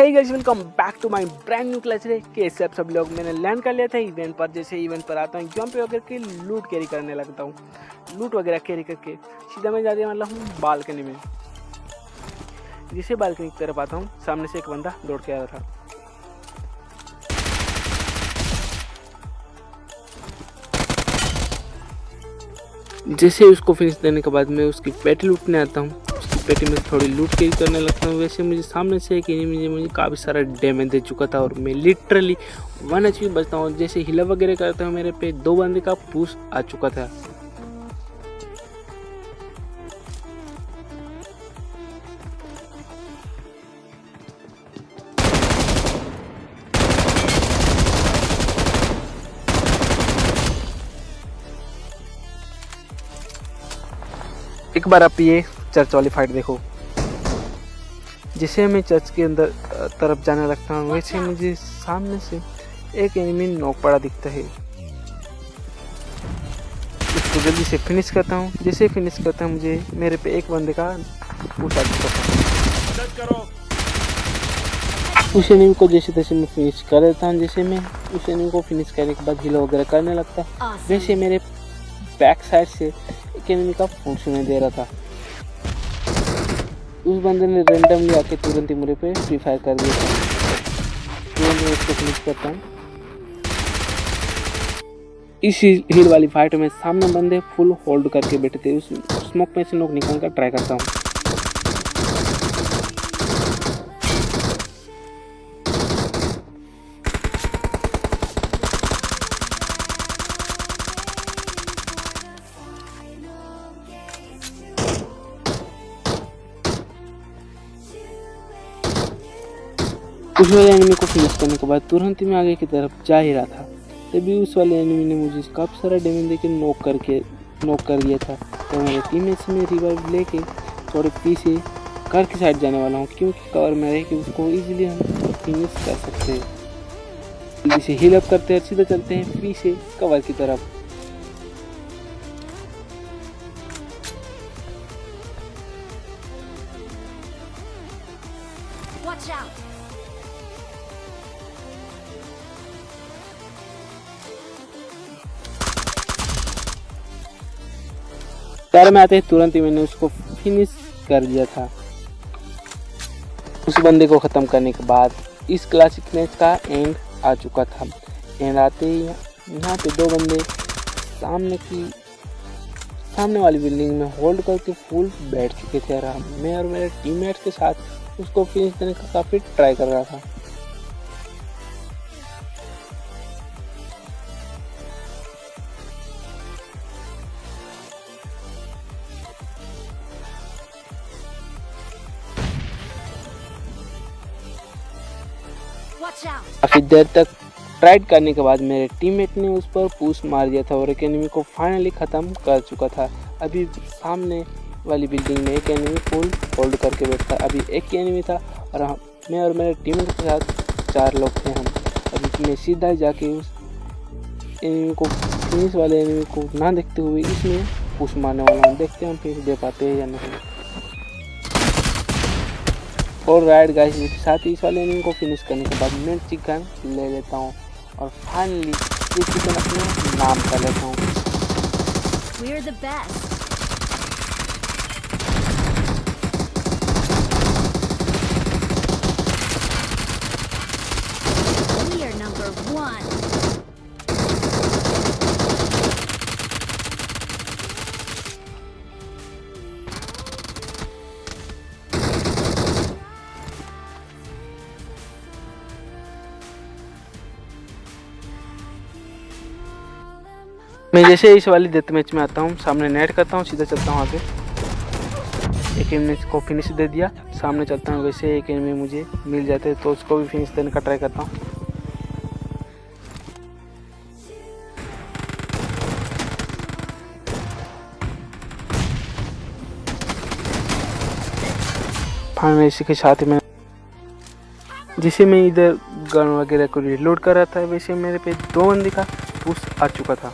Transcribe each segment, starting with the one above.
Hey guys, welcome back to my brand new clutch ray. कैसे आप सब लोग? मैंने लैंड कर लिया था इवेंट पर। जैसे इवेंट पर आता हूँ जंप वगैरह के लूट कैरी करने लगता हूँ। लूट वगैरह कैरी करके सीधा मैं जाने वाला हूँ बालकनी में। जिसे बालकनी की तरफ आता हूँ, सामने से एक बंदा दौड़ के आ रहा था। जैसे उसको फिनिश देने के बाद मैं उसकी पेटी लूटने आता हूँ। उसकी पेटी में थोड़ी लूट कैरी करने लगता हूँ। वैसे मुझे सामने से एक एनिमी मुझे काफ़ी सारा डैमेज दे चुका था और मैं लिटरली 1 HP बचता हूँ। जैसे हिला वगैरह करता हूँ, मेरे पे 2 बंदे का पुश आ चुका था। एक बार आप ये चर्च वाली फाइट देखो। जैसे मैं चर्च के अंदर तरफ जाने लगता हूँ, वैसे मुझे सामने से एक एनिमी नॉक पड़ा दिखता है। उसको जल्दी से फिनिश करता हूँ। जैसे फिनिश करता हूँ, मुझे मेरे पे एक बंदे का पुश आ चुका था। उस एनिमी को जैसे तैसे मैं फिनिश कर देता हूँ। जैसे मैं उस एनिमी को फिनिश करने के बाद हील वगैरह करने लगता, वैसे मेरे बैक साइड से एक एनिमी का फुल सुनाई दे रहा था। उस बंदे ने रैंडमली आके तुरंत ही मेरे पे फ्री फायर कर दिया था। तुरंत मैं उसको फिनिश करता हूँ। इस हील वाली फाइट में सामने बंदे फुल होल्ड करके बैठे थे। उस स्मोक में से नॉक निकालने का ट्राई करता हूँ। उस वाले एनिमी को फिनिश करने के बाद तुरंत ही मैं आगे की तरफ जा ही रहा था, तभी उस वाले एनिमी ने मुझे काफ़ी सारा डैमेज देके नॉक कर दिया था। तो मेरे टीममेट्स में रिवाइव लेके थोड़े पीछे घर की साइड जाने वाला हूँ, क्योंकि कवर में रह के उसको इजीली हम फिनिश कर सकते हैं। जल्दी से हील अप करते हैं, सीधे चलते हैं पीछे कवर की तरफ। Watch out! पैर में आते ही तुरंत ही मैंने उसको फिनिश कर दिया था। उस बंदे को ख़त्म करने के बाद इस क्लासिक मैच का एंड आ चुका था। एंड आते ही यहाँ पे 2 बंदे सामने वाली बिल्डिंग में होल्ड करके फुल बैठ चुके थे। मैं और मेरे टीममेट्स के साथ उसको फिनिश देने का काफ़ी ट्राई कर रहा था। Watch out! काफ़ी देर तक ट्राइड करने के बाद मेरे टीममेट ने उस पर पुश मार दिया था और एक एनिमी को फाइनली ख़त्म कर चुका था। अभी सामने वाली बिल्डिंग में एक एनिमी फुल होल्ड करके बैठा था। अभी एक एनिमी था और मैं और मेरे टीममेट के साथ 4 लोग थे हम। अभी मैं सीधा जाके उस एनिमी को फिनिश वाले एनिमी को ना देखते हुए इसमें पुश मारने वाला हूँ। देखते हैं हम फिनिश दे पाते हैं या नहीं। और राइट गाइस, साथ ही इस वाले एनिमी को फिनिश करने के बाद मैं चिकन ले लेता हूँ और फाइनली ये चिकन अपने नाम कर लेता हूँ। We're the best. We are number 1. मैं जैसे इस वाली डेथ मैच में आता हूँ, सामने नेट करता हूँ, सीधा चलता हूँ आगे। एक एनिमी को फिनिश दे दिया, सामने चलता हूँ। वैसे एक एनिमी मुझे मिल जाते हैं तो उसको भी फिनिश देने का ट्राई करता हूँ। फाइनली इसी के साथ ही मैं जिसे मैं इधर गन वगैरह को रिलोड कर रहा था, वैसे मेरे पे 2 बंदे का पुश आ चुका था।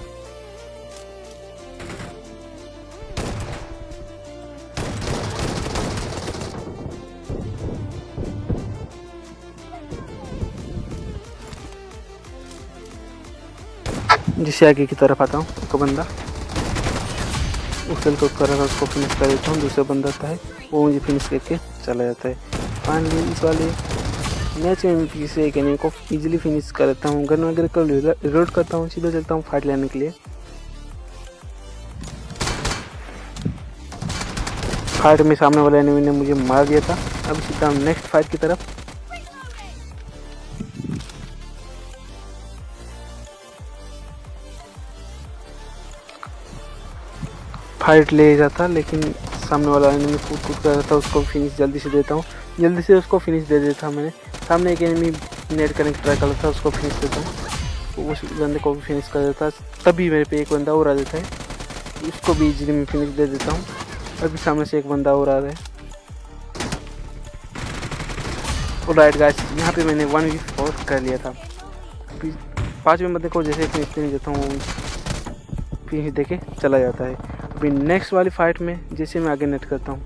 जिससे आगे की तरफ आता हूँ एक बंदा, उस को कर उसको फिनिश कर देता हूँ। दूसरा बंदा आता है वो मुझे फिनिश करके चला जाता है। फाइनली इस वाले मैच में मैं से एक एनिमी को इजीली फिनिश कर देता हूँ। गन वगैरह को रिलोड करता हूँ, सीधा चलता हूँ फाइट लेने के लिए। फाइट में सामने वाले एनिमी ने मुझे मार दिया था। अब सीधा हूँ नेक्स्ट फाइट की तरफ। फाइट ले जाता लेकिन सामने वाला एनिमी कूद कर रहा था, उसको फिनिश जल्दी से देता हूँ। जल्दी से उसको फिनिश दे देता हूँ मैंने। सामने एक एनिमी नेट करने की ट्राई कर रहा था, उसको फिनिश देता हूँ। उस बंदे को भी फिनिश कर देता। तभी मेरे पे एक बंदा और आ जाता है, उसको भी इजीली मैं फिनिश दे देता हूँ। अभी सामने से एक बंदा और आ रहा है। राइट गाइस, यहाँ पे मैंने 1v4 कर लिया था। अभी 5वें बंदे को जैसे फिनिश नहीं देता हूँ, फिनिश दे के चला जाता है। अभी नेक्स्ट वाली फाइट में जैसे मैं आगे नेट करता हूँ,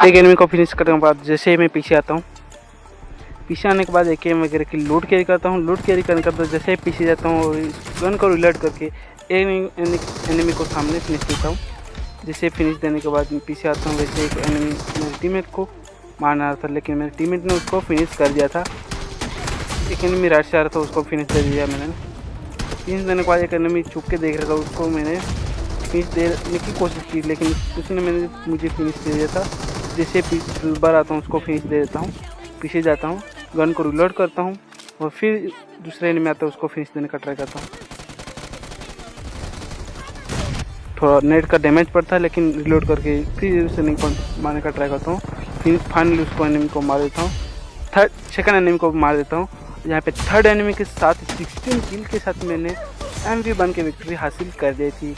एक एनिमी को फिनिश करने के बाद जैसे मैं पीछे आता हूँ, पीछे आने के बाद एक एम वगैरह की लूट कैरी करता हूँ। लूट कैरी करने के बाद जैसे ही पीछे जाता हूँ और गन को रिलोड करके एनिमी को सामने फिनिश देता हूँ। जैसे फिनिश देने के बाद पीछे आता हूँ, वैसे एक एनिमी मेरे टीममेट को मारना रहा था लेकिन मेरे टीममेट ने उसको फिनिश कर दिया था। एक एनिमी राइट से आ रहा था, उसको फिनिश दे दिया मैंने। फिनिश देने के बाद एक एनिमी छुप के देख रहा था, उसको मैंने फिनिश देने की कोशिश की लेकिन उसने मुझे फिनिश दे दिया था। जैसे बार आता हूँ उसको फिनिश दे देता हूँ। पीछे जाता हूँ, गन को रिलोड करता हूँ और फिर दूसरे एनिमी आता है, उसको फिनिश देने का ट्राई करता हूँ। थोड़ा नेट का डैमेज पड़ता है लेकिन रिलोड करके फिर उस एनिमी को मारने का ट्राई करता हूँ। फिर फाइनली उसको एनिमी को मार देता हूँ। सेकंड एनिमी को मार देता हूँ। यहाँ पे थर्ड एनिमी के साथ 16 किल के साथ मैंने MVP बन के विक्ट्री हासिल कर दी थी।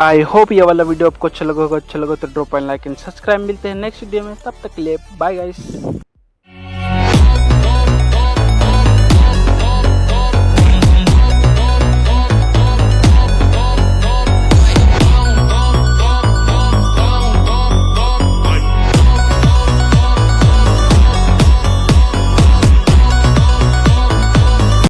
आई होप ये वाला वीडियो आपको अच्छा लगा होगा। अच्छा लगा तो drop and like and subscribe. मिलते हैं नेक्स्ट वीडियो में, तब तक के लिए बाय गाइस।